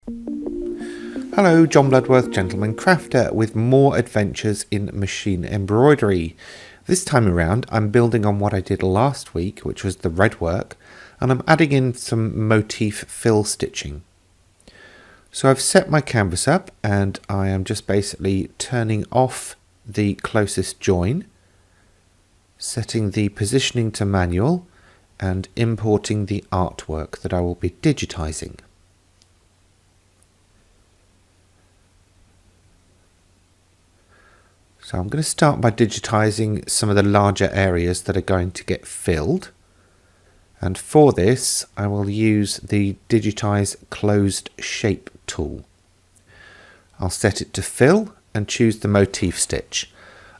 Hello, John Bloodworth, Gentleman Crafter, with more adventures in machine embroidery. This time around I'm building on what I did last week, which was the redwork, and I'm adding in some motif fill stitching. So I've set my canvas up and I am just basically turning off the closest join, setting the positioning to manual and importing the artwork that I will be digitizing. So I'm going to start by digitizing some of the larger areas that are going to get filled. And for this, I will use the Digitize Closed Shape tool. I'll set it to fill and choose the motif stitch.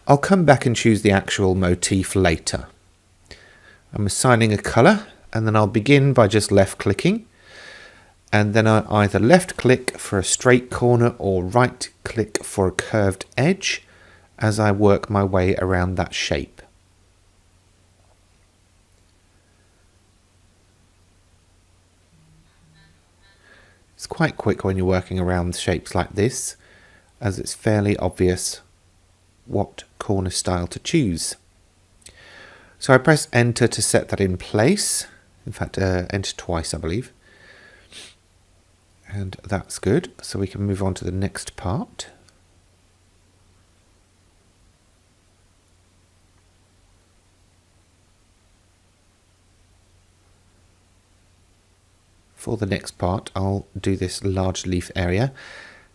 I'll come back and choose the actual motif later. I'm assigning a color, and then I'll begin by just left clicking. And then I either left click for a straight corner or right click for a curved edge as I work my way around that shape. It's quite quick when you're working around shapes like this, as it's fairly obvious what corner style to choose. So I press enter to set that in place. In fact, enter twice, I believe. And that's good. So we can move on to the next part. For the next part, I'll do this large leaf area.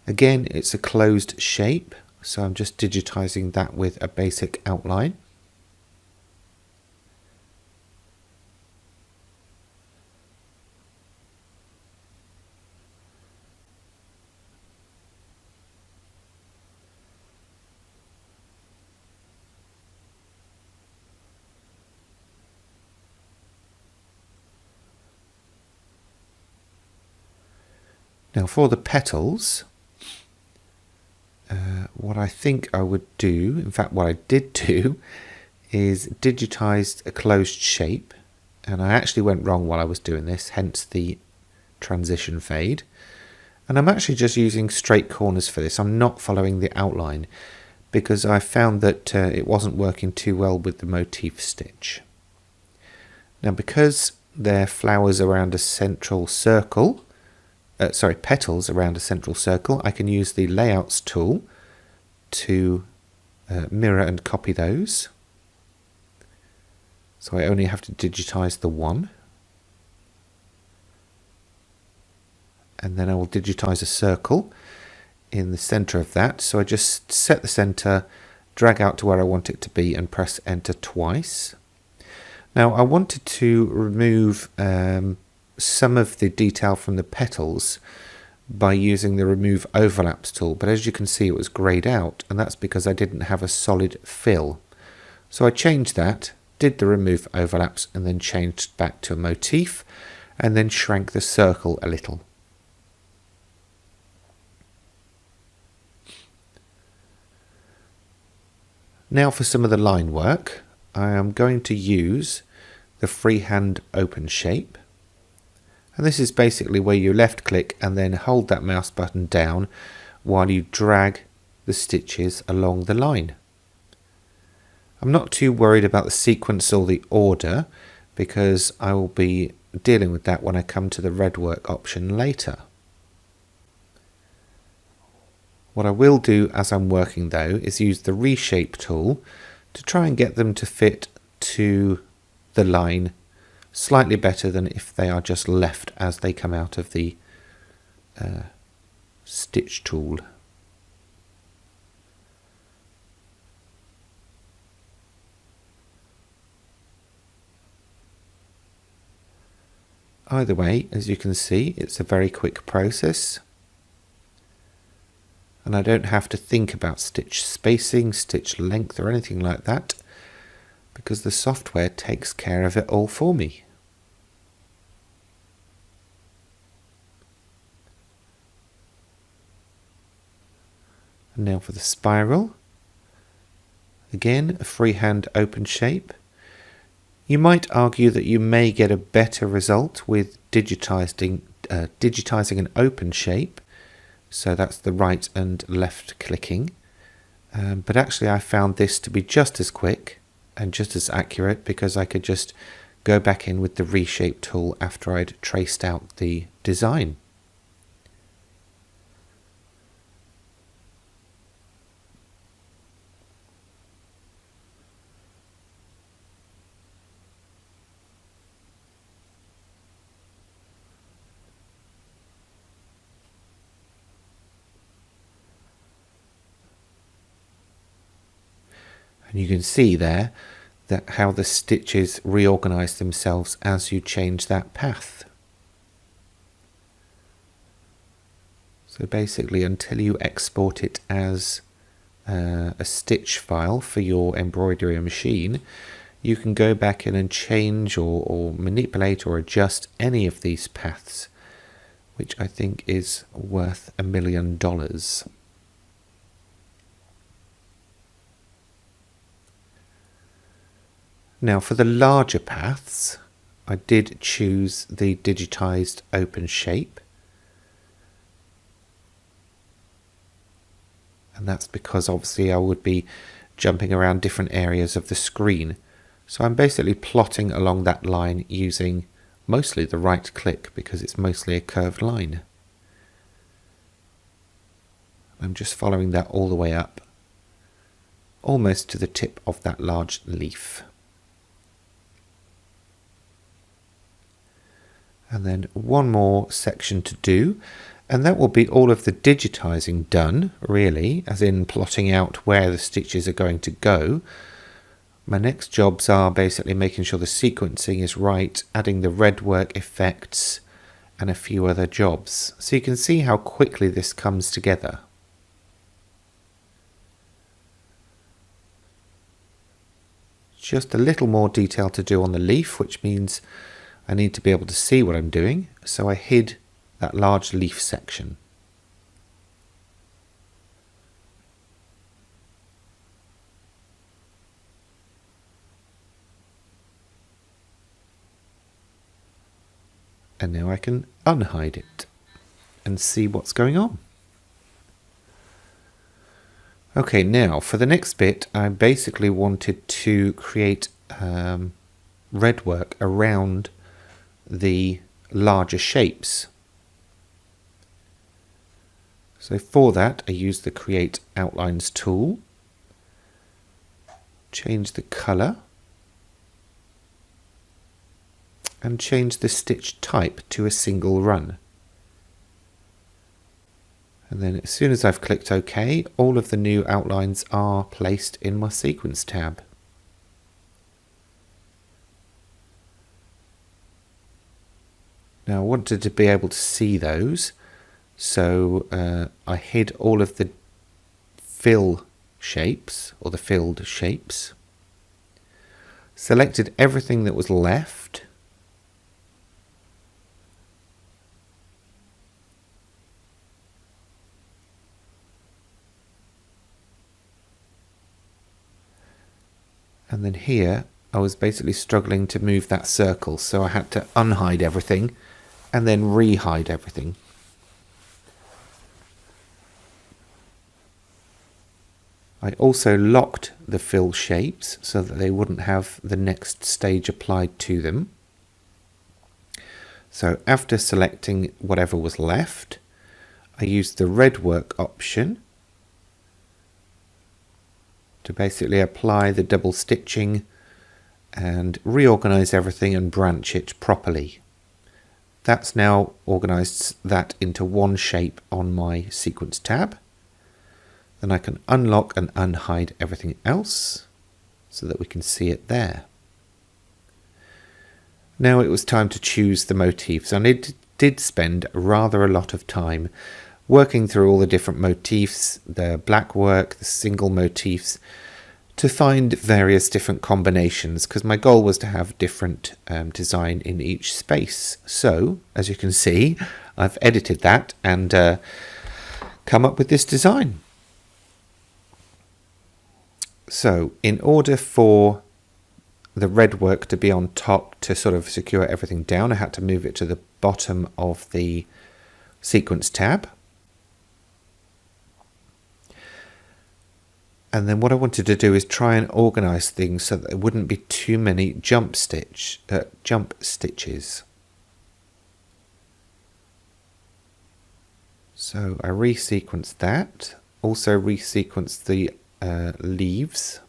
Again, it's a closed shape, so I'm just digitizing that with a basic outline. Now for the petals, what I think I would do, in fact what I did do, is digitize a closed shape, and I actually went wrong while I was doing this, hence the transition fade. And I'm actually just using straight corners for this. I'm not following the outline because I found that it wasn't working too well with the motif stitch. Now because they're flowers around a central circle, petals around a central circle, I can use the layouts tool to mirror and copy those. So I only have to digitize the one. And then I will digitize a circle in the center of that. So I just set the center, drag out to where I want it to be and press enter twice. Now I wanted to remove some of the detail from the petals by using the remove overlaps tool, but as you can see it was grayed out, and that's because I didn't have a solid fill. So I changed that, did the remove overlaps, and then changed back to a motif, and then shrank the circle a little. Now for some of the line work, I am going to use the freehand open shape. And this is basically where you left click and then hold that mouse button down while you drag the stitches along the line. I'm not too worried about the sequence or the order because I will be dealing with that when I come to the redwork option later. What I will do as I'm working though is use the reshape tool to try and get them to fit to the line slightly better than if they are just left as they come out of the stitch tool. Either way, as you can see, it's a very quick process, and I don't have to think about stitch spacing, stitch length or anything like that, because the software takes care of it all for me. And now for the spiral. Again, a freehand open shape. You might argue that you may get a better result with digitizing an open shape So that's the right and left clicking. But actually I found this to be just as quick and just as accurate because I could just go back in with the reshape tool after I'd traced out the design. And you can see there that how the stitches reorganize themselves as you change that path. So basically, until you export it as a stitch file for your embroidery machine, you can go back in and change or manipulate or adjust any of these paths, which I think is worth $1 million. Now for the larger paths, I did choose the digitized open shape. And that's because obviously I would be jumping around different areas of the screen. So I'm basically plotting along that line using mostly the right click because it's mostly a curved line. I'm just following that all the way up, almost to the tip of that large leaf. And then one more section to do, and that will be all of the digitizing done, really, as in plotting out where the stitches are going to go. My next jobs are basically making sure the sequencing is right, adding the redwork effects, and a few other jobs. So you can see how quickly this comes together. Just a little more detail to do on the leaf, which means I need to be able to see what I'm doing, so I hid that large leaf section. And now I can unhide it and see what's going on. Okay, now for the next bit, I basically wanted to create redwork around the larger shapes. So for that I use the Create Outlines tool, change the colour and change the stitch type to a single run. And then as soon as I've clicked OK, all of the new outlines are placed in my Sequence tab. Now I wanted to be able to see those, so I hid all of the fill shapes, or the filled shapes, selected everything that was left, and then here I was basically struggling to move that circle, so I had to unhide everything and then re-hide everything. I also locked the fill shapes so that they wouldn't have the next stage applied to them. So after selecting whatever was left, I used the redwork option to basically apply the double stitching and reorganize everything and branch it properly. That's now organized that into one shape on my Sequence tab. Then I can unlock and unhide everything else so that we can see it there. Now it was time to choose the motifs, and I did spend rather a lot of time working through all the different motifs, the black work, the single motifs, to find various different combinations, because my goal was to have different design in each space. So, as you can see, I've edited that and come up with this design. So, in order for the redwork to be on top to sort of secure everything down, I had to move it to the bottom of the Sequence tab. And then what I wanted to do is try and organize things so that there wouldn't be too many jump stitches. So I resequenced that, also resequenced the leaves,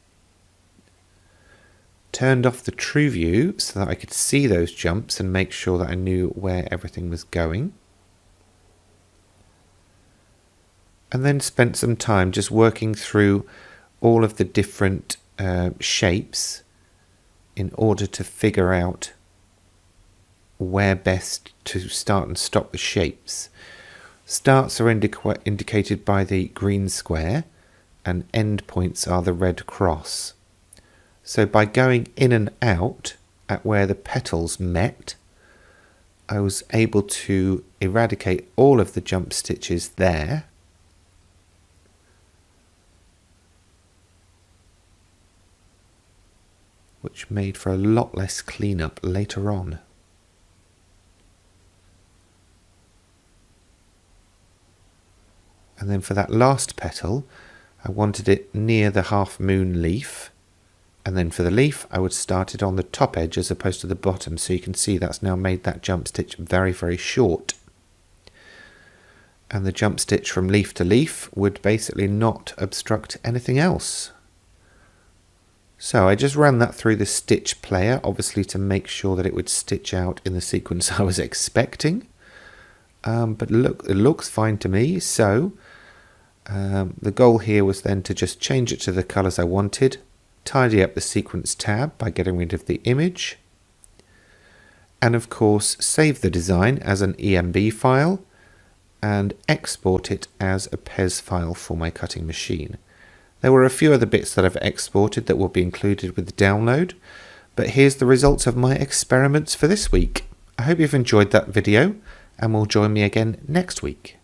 turned off the true view so that I could see those jumps and make sure that I knew where everything was going. And then spent some time just working through all of the different shapes in order to figure out where best to start and stop the shapes. Starts are indicated by the green square and end points are the red cross. So by going in and out at where the petals met, I was able to eradicate all of the jump stitches there. Which made for a lot less cleanup later on. And then for that last petal, I wanted it near the half moon leaf. And then for the leaf, I would start it on the top edge as opposed to the bottom. So you can see that's now made that jump stitch very, very short. And the jump stitch from leaf to leaf would basically not obstruct anything else. So I just ran that through the stitch player, obviously to make sure that it would stitch out in the sequence I was expecting. But look, it looks fine to me. So the goal here was then to just change it to the colors I wanted, tidy up the sequence tab by getting rid of the image, and of course save the design as an EMB file and export it as a PES file for my cutting machine. There were a few other bits that I've exported that will be included with the download, but here's the results of my experiments for this week. I hope you've enjoyed that video and will join me again next week.